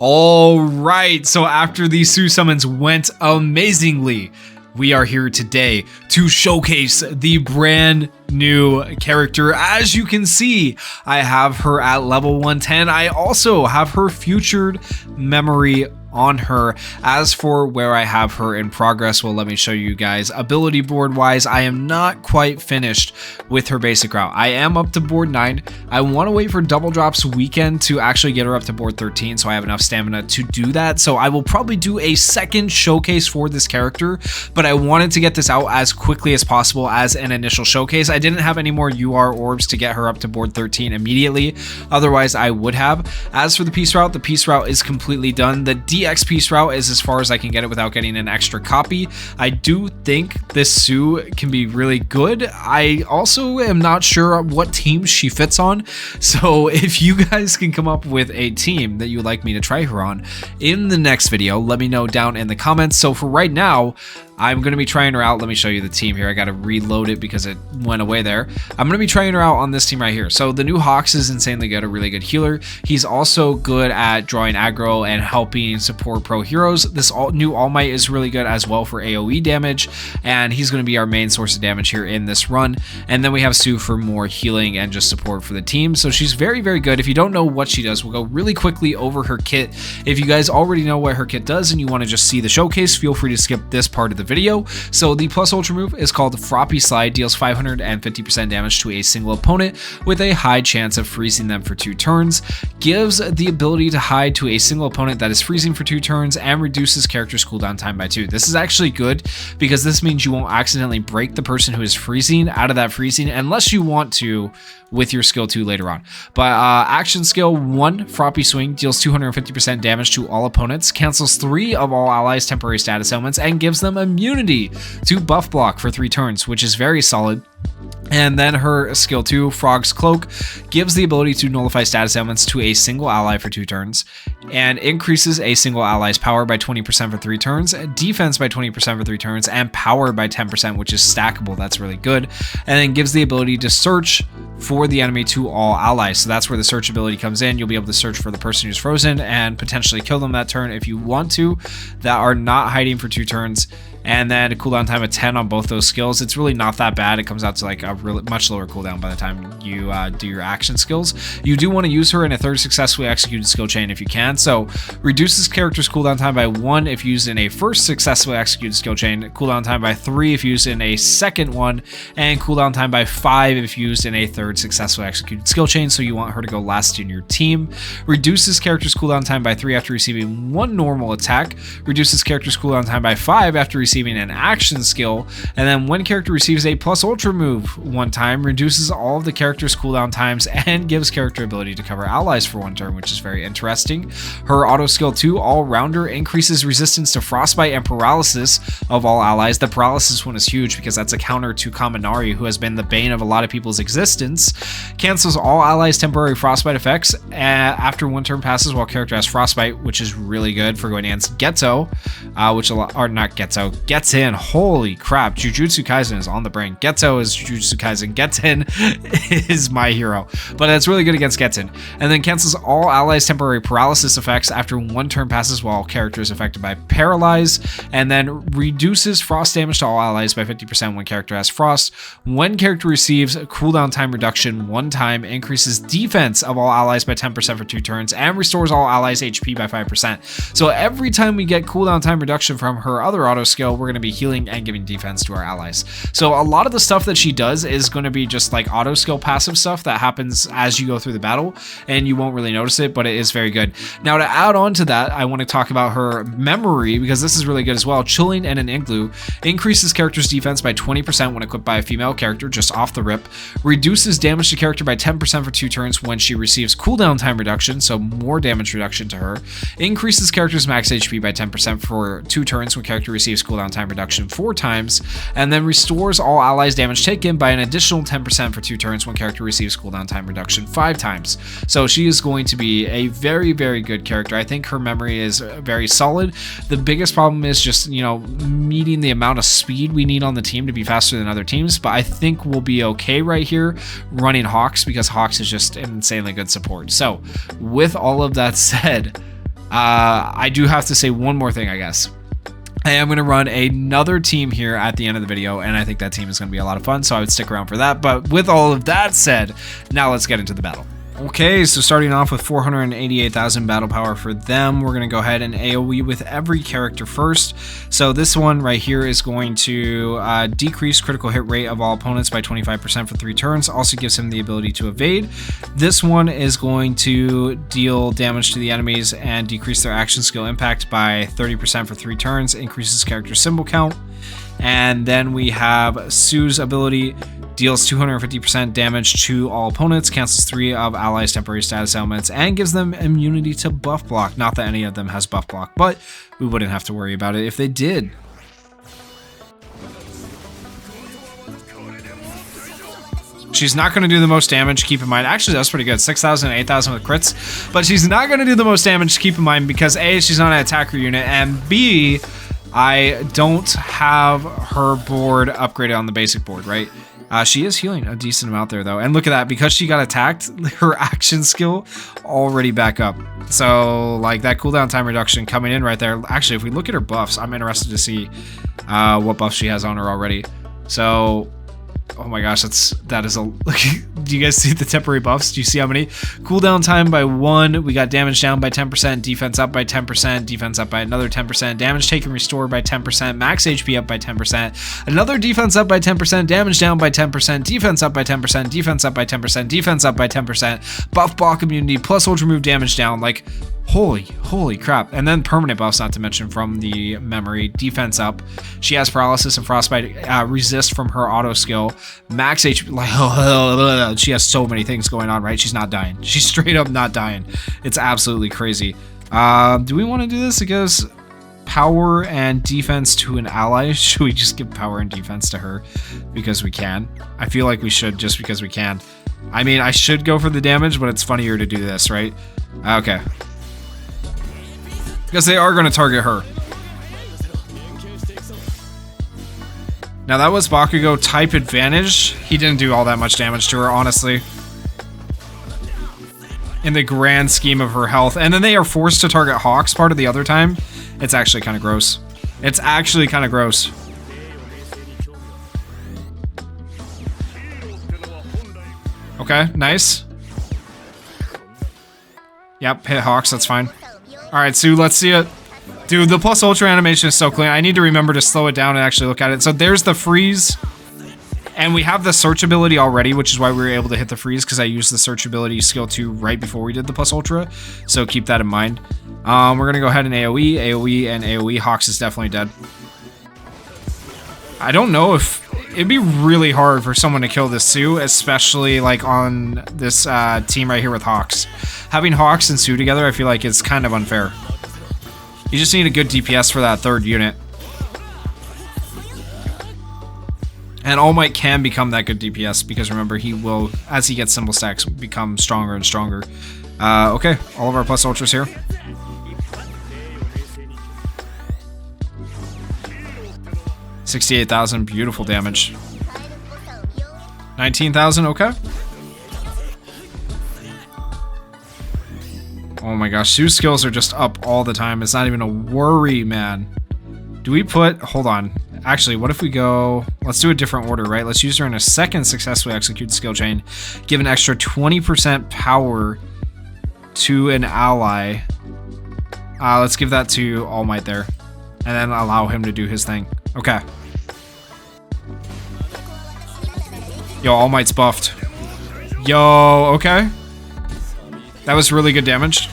All right, so after these Sue summons went amazingly, we are here today to showcase the brand new character. As you can see, I have her at level 110. I also have her featured memory on her. As for where I have her in progress, well, let me show you guys. Ability board wise, I am not quite finished with her basic route. I am up to board 9. I want to wait for double drops weekend to actually get her up to board 13, so I have enough stamina to do that. So I will probably do a second showcase for this character, but I wanted to get this out as quickly as possible as an initial showcase. I didn't have any more UR orbs to get her up to board 13 immediately, otherwise I would have. As for the peace route, the peace route is completely done. The DX piece route is as far as I can get it without getting an extra copy. I do think this Sue can be really good. I also am not sure what team she fits on, so if you guys can come up with a team that you would like me to try her on in the next video, let me know down in the comments. So for right now, I'm going to be trying her out. Let me show you the team here. I got to reload it because it went away there. I'm going to be trying her out on this team right here. So the new Hawks is insanely good, a really good healer. He's also good at drawing aggro and helping support pro heroes. This new All Might is really good as well for AoE damage, and he's going to be our main source of damage here in this run. And then we have Sue for more healing and just support for the team. So she's very, very good. If you don't know what she does, we'll go really quickly over her kit. If you guys already know what her kit does and you want to just see the showcase, feel free to skip this part of the video. So the plus ultra move is called Froppy Slide, deals 550% damage to a single opponent with a high chance of freezing them for 2 turns, gives the ability to hide to a single opponent that is freezing for 2 turns, and reduces character's cooldown time by 2. This is actually good because this means you won't accidentally break the person who is freezing out of that freezing unless you want to with your skill 2 later on. But action skill 1, Froppy Swing, deals 250% damage to all opponents, cancels 3 of all allies' temporary status ailments, and gives them immunity to buff block for 3 turns, which is very solid. And then her skill 2, Frog's Cloak, gives the ability to nullify status ailments to a single ally for 2 turns, and increases a single ally's power by 20% for 3 turns, defense by 20% for 3 turns, and power by 10%, which is stackable. That's really good. And then gives the ability to search for the enemy to all allies. So that's where the search ability comes in. You'll be able to search for the person who's frozen and potentially kill them that turn if you want to, that are not hiding for 2 turns. And then a cooldown time of 10 on both those skills. It's really not that bad. It comes out to like a really much lower cooldown by the time you do your action skills. You do want to use her in a 3rd successfully executed skill chain if you can. So reduces character's cooldown time by 1 if used in a 1st successfully executed skill chain, cooldown time by 3 if used in a 2nd one, and cooldown time by 5 if used in a 3rd successfully executed skill chain. So you want her to go last in your team. Reduces character's cooldown time by 3 after receiving 1 normal attack. Reduces character's cooldown time by 5 after receiving an action skill, and then when character receives a plus ultra move 1 time, reduces all of the character's cooldown times and gives character ability to cover allies for 1 turn, which is very interesting. Her auto skill 2, All Rounder, increases resistance to frostbite and paralysis of all allies. The paralysis one is huge because that's a counter to Kaminari, who has been the bane of a lot of people's existence. Cancels all allies' temporary frostbite effects after 1 turn passes while character has frostbite, which is really good for going against Getzo, Gets in. Holy crap, Jujutsu Kaisen is on the brain. Getzo is Jujutsu Kaisen. Getsin is my hero, but it's really good against Getsin. And then cancels all allies' temporary paralysis effects after 1 turn passes while character is affected by paralyze, and then reduces frost damage to all allies by 50% when character has frost. When character receives a cooldown time reduction 1 time, increases defense of all allies by 10% for 2 turns, and restores all allies HP by 5%. So every time we get cooldown time reduction from her other auto skill, we're going to be healing and giving defense to our allies. So a lot of the stuff that she does is going to be just like auto skill passive stuff that happens as you go through the battle, and you won't really notice it, but it is very good. Now to add on to that, I want to talk about her memory, because this is really good as well. Chilling and an Igloo increases character's defense by 20% when equipped by a female character, just off the rip. Reduces damage to character by 10% for 2 turns when she receives cooldown time reduction, so more damage reduction to her. Increases character's max HP by 10% for 2 turns when character receives cooldown time reduction 4 times, and then restores all allies damage taken by an additional 10% for 2 turns when character receives cooldown time reduction 5 times. So she is going to be a very, very good character. I think her memory is very solid. The biggest problem is just, you know, meeting the amount of speed we need on the team to be faster than other teams, but I think we'll be okay right here running Hawks, because Hawks is just an insanely good support. So with all of that said, I do have to say one more thing, I guess. I am going to run another team here at the end of the video, and I think that team is going to be a lot of fun, so I would stick around for that. But with all of that said, now let's get into the battle. Okay, so starting off with 488,000 battle power for them, we're going to go ahead and AoE with every character first. So this one right here is going to decrease critical hit rate of all opponents by 25% for 3 turns. Also gives him the ability to evade. This one is going to deal damage to the enemies and decrease their action skill impact by 30% for 3 turns. Increases character symbol count. And then we have Su's ability. Deals 250% damage to all opponents, cancels 3 of allies' temporary status elements, and gives them immunity to buff block. Not that any of them has buff block, but we wouldn't have to worry about it if they did. She's not going to do the most damage, keep in mind. Actually, that's pretty good. 6,000, 8,000 with crits. But she's not going to do the most damage, keep in mind, because A, she's not an attacker unit, and B, I don't have her board upgraded on the basic board, right? She is healing a decent amount there, though. And look at that. Because she got attacked, her action skill already back up. So, like, that cooldown time reduction coming in right there. Actually, if we look at her buffs, I'm interested to see what buffs she has on her already. So, oh my gosh, that is a... Do you guys see the temporary buffs? Do you see how many? Cooldown time by 1. We got damage down by 10%, defense up by 10%, defense up by another 10%, damage taken restored by 10%, max HP up by 10%, another defense up by 10%, damage down by 10%, defense up by 10%, defense up by 10%, defense up by 10%, buff block immunity, plus ultra move damage down. Like, holy crap. And then permanent buffs, not to mention from the memory. Defense up. She has paralysis and frostbite resist from her auto skill. Max HP, like, she has so many things going on, right? She's not dying. She's straight up not dying. It's absolutely crazy. Do we want to do this? It goes power and defense to an ally. Should we just give power and defense to her because we can? I feel like we should, just because we can. I mean, I should go for the damage, but it's funnier to do this, right? Okay. Because they are going to target her. Now that was Bakugo type advantage. He didn't do all that much damage to her, honestly. In the grand scheme of her health. And then they are forced to target Hawks part of the other time. It's actually kind of gross. It's actually kind of gross. Okay, nice. Yep, hit Hawks, that's fine. Alright, Sue, let's see it. Dude, the plus ultra animation is so clean. I need to remember to slow it down and actually look at it. So there's the freeze. And we have the search ability already, which is why we were able to hit the freeze, because I used the search ability skill 2 right before we did the plus ultra. So keep that in mind. We're going to go ahead and AoE, and AoE. Hawks is definitely dead. I don't know if... It'd be really hard for someone to kill this Sue, especially like on this team right here with Hawks. Having Hawks and Sue together, I feel like it's kind of unfair. You just need a good DPS for that third unit. And All Might can become that good DPS, because remember, he will, as he gets symbol stacks, become stronger and stronger. Okay, all of our plus ultras here. $68,000, beautiful damage. 19,000, okay. Oh my gosh, Sue's skills are just up all the time. It's not even a worry, man. Do we put... Hold on. Actually, what if we go... Let's do a different order, right? Let's use her in a second successfully execute skill chain. Give an extra 20% power to an ally. Let's give that to All Might there. And then allow him to do his thing. Okay. Yo, All Might's buffed. Yo, okay. That was really good damage.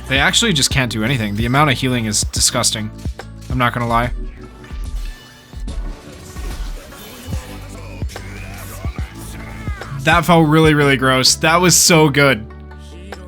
They actually just can't do anything. The amount of healing is disgusting. I'm not gonna lie. That felt really, really gross. That was so good.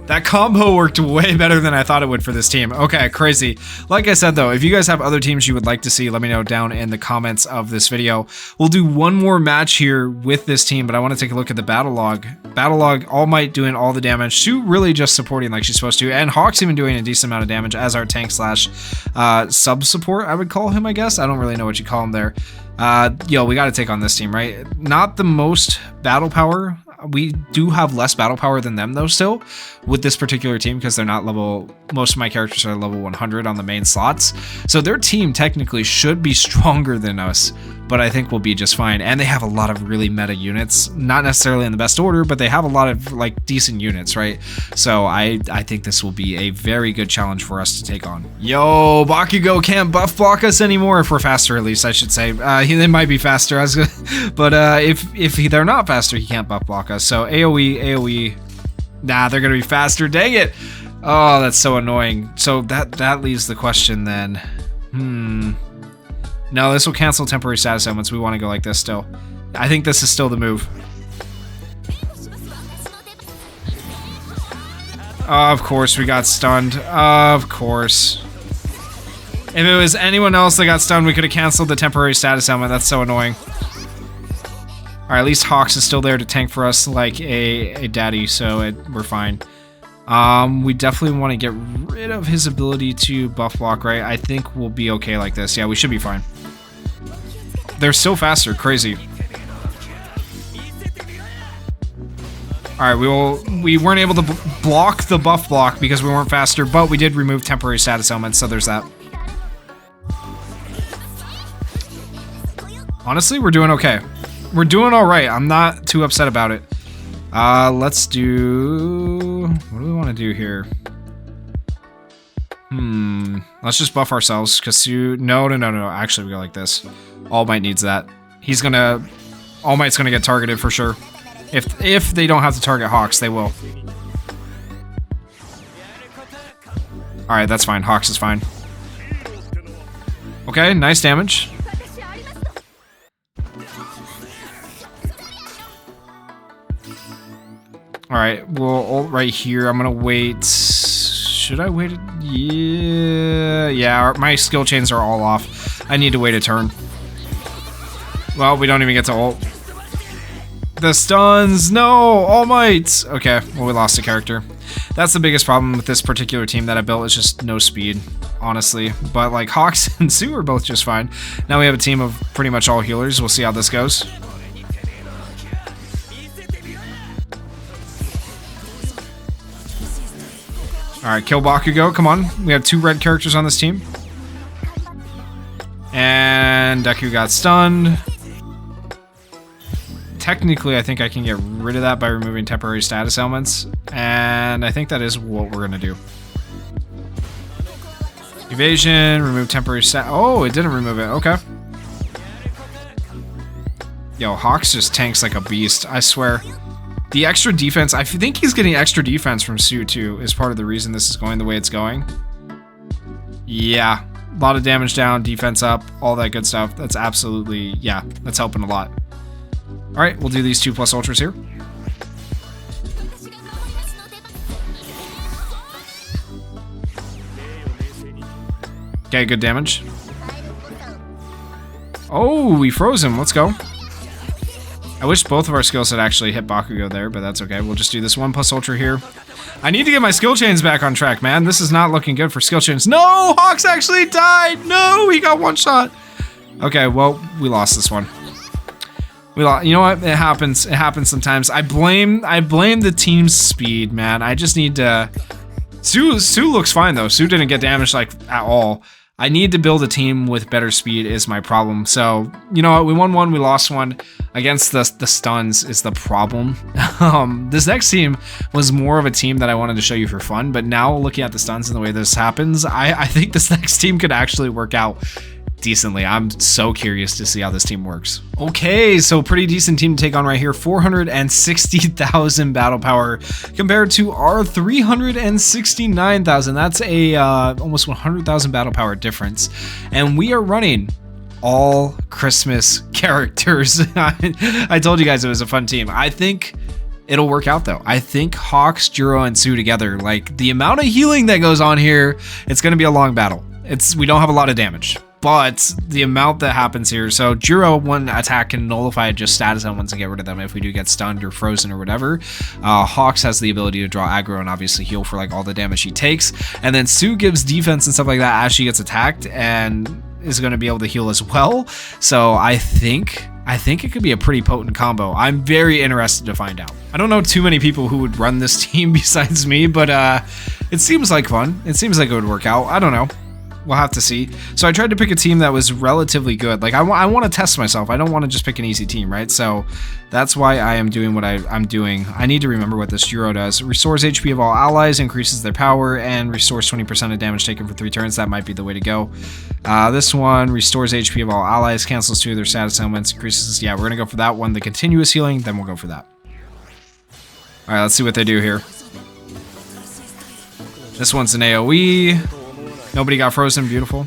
That combo worked way better than I thought it would for this team. Okay, crazy. Like I said though, if you guys have other teams you would like to see, let me know down in the comments of this video. We'll do one more match here with this team, but I want to take a look at the battle log. Battle log, All Might doing all the damage. Sue really just supporting like she's supposed to, and Hawk's even doing a decent amount of damage as our tank slash sub support, I would call him, I guess. I don't really know what you call him there. Yo, we got to take on this team, right? Not the most battle power. We do have less battle power than them though still with this particular team because they're not level, most of my characters are level 100 on the main slots. So their team technically should be stronger than us, but I think we'll be just fine. And they have a lot of really meta units, not necessarily in the best order, but they have a lot of like decent units, right? So I think this will be a very good challenge for us to take on. Yo, Bakugo can't buff block us anymore, if we're faster at least, I should say. They might be faster, but if they're not faster, he can't buff block us. So AoE. Nah, they're gonna be faster. Dang it! Oh, that's so annoying. So that leaves the question then. No, this will cancel temporary status elements. We want to go like this still. I think this is still the move. Of course, we got stunned. Of course. If it was anyone else that got stunned, we could have canceled the temporary status element. That's so annoying. Alright, at least Hawks is still there to tank for us like a daddy, so we're fine. We definitely want to get rid of his ability to buff block, right? I think we'll be okay like this. Yeah, we should be fine. They're so faster, crazy. Alright, we weren't able to block the buff block because we weren't faster, but we did remove temporary status elements, so there's that. Honestly, we're doing okay. We're doing alright. I'm not too upset about it. Let's do... What do we want to do here? Let's just buff ourselves, because No. Actually, we go like this. All Might needs that. All Might's gonna get targeted for sure. If they don't have to target Hawks, they will. Alright, that's fine. Hawks is fine. Okay, nice damage. Alright, we'll ult right here. I'm gonna wait. Should I wait? Yeah, my skill chains are all off. I need to wait a turn. Well, we don't even get to ult. The stuns! No! All Might! Okay, well, we lost a character. That's the biggest problem with this particular team that I built, is just no speed, honestly. But, like, Hawks and Sue are both just fine. Now we have a team of pretty much all healers. We'll see how this goes. Alright, kill Bakugo, come on. We have 2 red characters on this team. And Deku got stunned. Technically, I think I can get rid of that by removing temporary status elements. And I think that is what we're gonna do. Evasion, remove temporary stat. Oh, it didn't remove it, okay. Yo, Hawks just tanks like a beast, I swear. The extra defense, I think he's getting extra defense from Sue too, is part of the reason this is going the way it's going. Yeah, a lot of damage down, defense up, all that good stuff. That's absolutely, yeah, that's helping a lot. All right, we'll do these 2+ ultras here. Okay, good damage. Oh, we froze him, let's go. I wish both of our skills had actually hit Bakugo there, but that's okay. We'll just do this 1+ ultra here. I need to get my skill chains back on track, man. This is not looking good for skill chains. No! Hawks actually died! No! He got one shot! Okay, well, we lost this one. You know what? It happens. It happens sometimes. I blame the team's speed, man. I just need to... Sue looks fine, though. Sue didn't get damaged, like, at all. I need to build a team with better speed is my problem. So, you know what? We won one, we lost one. Against the stuns is the problem. This next team was more of a team that I wanted to show you for fun, but now looking at the stuns and the way this happens, I think this next team could actually work out decently. I'm so curious to see how this team works. Okay, so pretty decent team to take on right here. 460,000 battle power compared to our 369,000. That's a almost 100,000 battle power difference. And we are running all Christmas characters. I told you guys it was a fun team. I think it'll work out though. I think Hawks, Juro, and Sue together, like the amount of healing that goes on here, it's gonna be a long battle. We don't have a lot of damage, but the amount that happens here. So Juro, one attack can nullify just status elements and get rid of them if we do get stunned or frozen or whatever. Hawks has the ability to draw aggro and obviously heal for like all the damage she takes. And then Sue gives defense and stuff like that as she gets attacked and is going to be able to heal as well. So I think I think it could be a pretty potent combo. I'm very interested to find out. I don't know too many people who would run this team besides me, but it seems like fun. It seems like it would work out. I don't know. We'll have to see. So I tried to pick a team that was relatively good. Like I want to test myself. I don't want to just pick an easy team, right? So that's why I am doing what I'm doing. I need to remember what this Jiro does. Restores HP of all allies, increases their power, and restores 20% of damage taken for 3 turns. That might be the way to go. This one restores HP of all allies, cancels 2 of their status elements, increases. Yeah, we're gonna go for that one. The continuous healing. Then we'll go for that. All right, let's see what they do here. This one's an AoE. Nobody got frozen. Beautiful.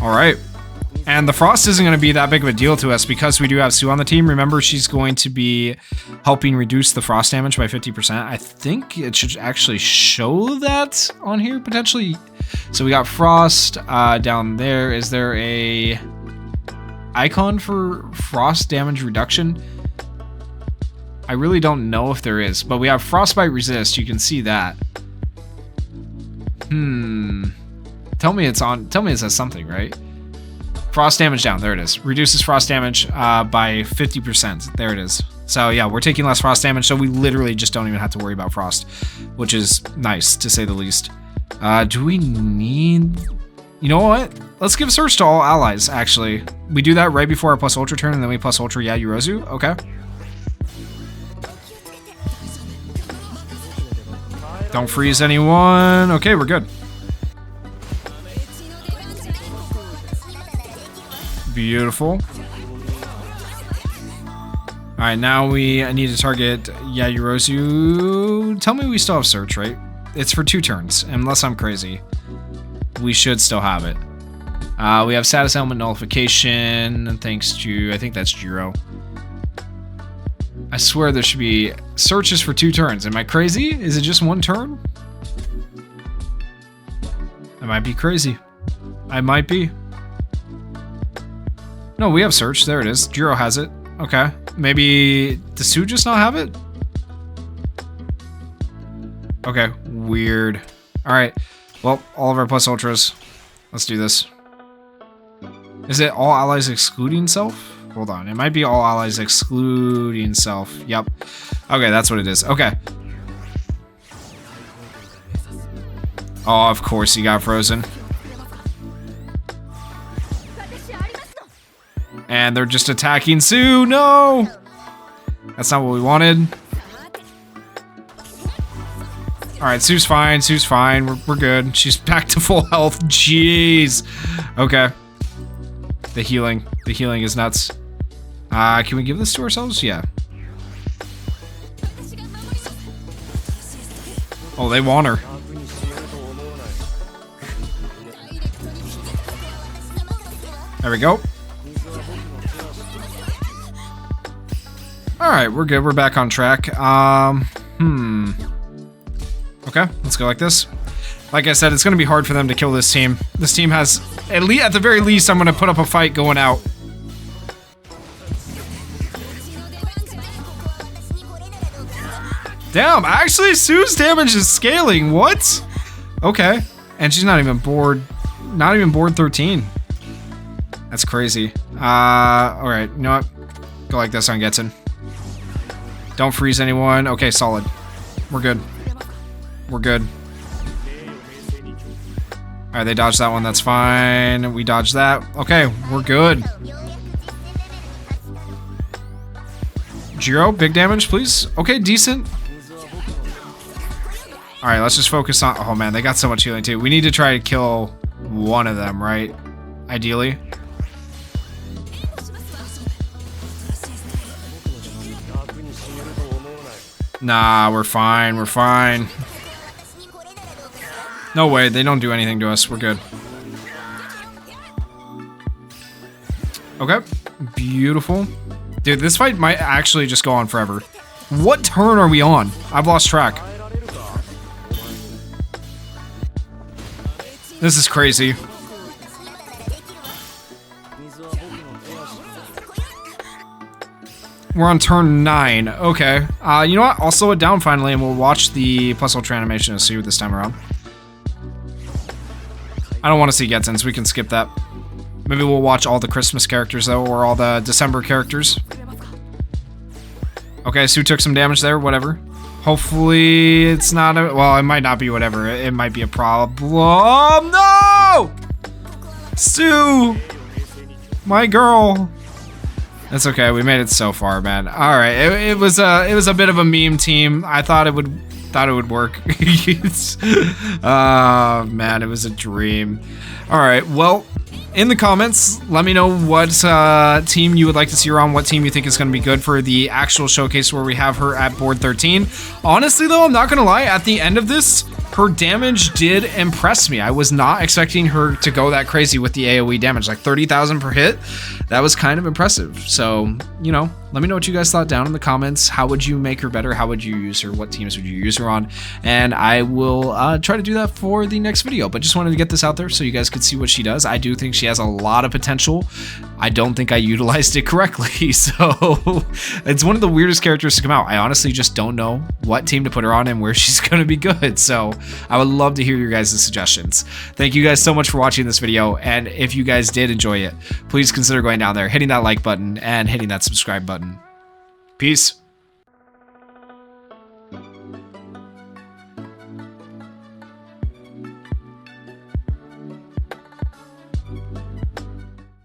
All right. And the frost isn't going to be that big of a deal to us because we do have Sue on the team. Remember, she's going to be helping reduce the frost damage by 50%. I think it should actually show that on here potentially. So we got frost down there. Is there a icon for frost damage reduction? I really don't know if there is, but we have frostbite resist. You can see that. Tell me it's on. Tell me it says something, right? Frost damage down. There it is. Reduces frost damage by 50%. There it is. So yeah, we're taking less frost damage, so we literally just don't even have to worry about frost, which is nice to say the least. Do we need? You know what? Let's give search to all allies. Actually, we do that right before our plus ultra turn, and then we plus ultra Yayurozu. Okay. Don't freeze anyone. Okay, we're good. Beautiful. Alright, now we need to target Yayurozu. Tell me we still have search, right? It's for 2 turns, unless I'm crazy. We should still have it. We have status element nullification, thanks to, I think that's Jiro. I swear there should be searches for 2 turns. Am I crazy? Is it just 1 turn? I might be crazy. I might be. No, we have search. There it is. Jiro has it. Okay. Maybe does Sue just not have it? Okay. Weird. All right. Well, all of our plus ultras. Let's do this. Is it all allies excluding self? Hold on. It might be all allies excluding self. Yep. Okay, that's what it is. Okay. Oh, of course he got frozen. And they're just attacking Sue. No! That's not what we wanted. Alright, Sue's fine. Sue's fine. We're good. She's back to full health. Jeez. Okay. The healing. The healing is nuts. Can we give this to ourselves? Yeah. Oh, they want her. There we go. Alright, we're good. We're back on track. Okay, let's go like this. Like I said, it's going to be hard for them to kill this team. This team has, at the very least, I'm going to put up a fight going out. Damn, actually, Sue's damage is scaling. What? Okay. And she's not even board 13. That's crazy. Alright, you know what? Go like this on Getson. Don't freeze anyone. Okay, solid. We're good. We're good. Alright, they dodged that one. That's fine. We dodged that. Okay, we're good. Jiro, big damage, please. Okay, decent. Alright, let's just focus on... Oh, man, they got so much healing, too. We need to try to kill one of them, right? Ideally. Nah, we're fine. We're fine. No way. They don't do anything to us. We're good. Okay. Beautiful. Dude, this fight might actually just go on forever. What turn are we on? I've lost track. This is crazy. We're on turn 9. Okay. You know what? I'll slow it down finally, and we'll watch the plus ultra animation to see this time around. I don't want to see Getsons. We can skip that. Maybe we'll watch all the Christmas characters, though, or all the December characters. Okay, Sue took some damage there, whatever. Hopefully it's not a... Well, it might not be whatever. It might be a problem. No! Sue! My girl. That's okay. We made it so far, man. All right. It was a bit of a meme team. I thought it would work. Man, it was a dream. All right. Well, in the comments, let me know what team you would like to see her on, what team you think is going to be good for the actual showcase where we have her at board 13. Honestly, though, I'm not going to lie. At the end of this, her damage did impress me. I was not expecting her to go that crazy with the AoE damage, like 30,000 per hit. That was kind of impressive. So, you know, let me know what you guys thought down in the comments. How would you make her better? How would you use her? What teams would you use her on? And I will try to do that for the next video. But just wanted to get this out there so you guys could see what she does. I do think she has a lot of potential. I don't think I utilized it correctly. So it's one of the weirdest characters to come out. I honestly just don't know what team to put her on and where she's going to be good. So I would love to hear your guys' suggestions. Thank you guys so much for watching this video. And if you guys did enjoy it, please consider going down there, hitting that like button and hitting that subscribe button. Peace.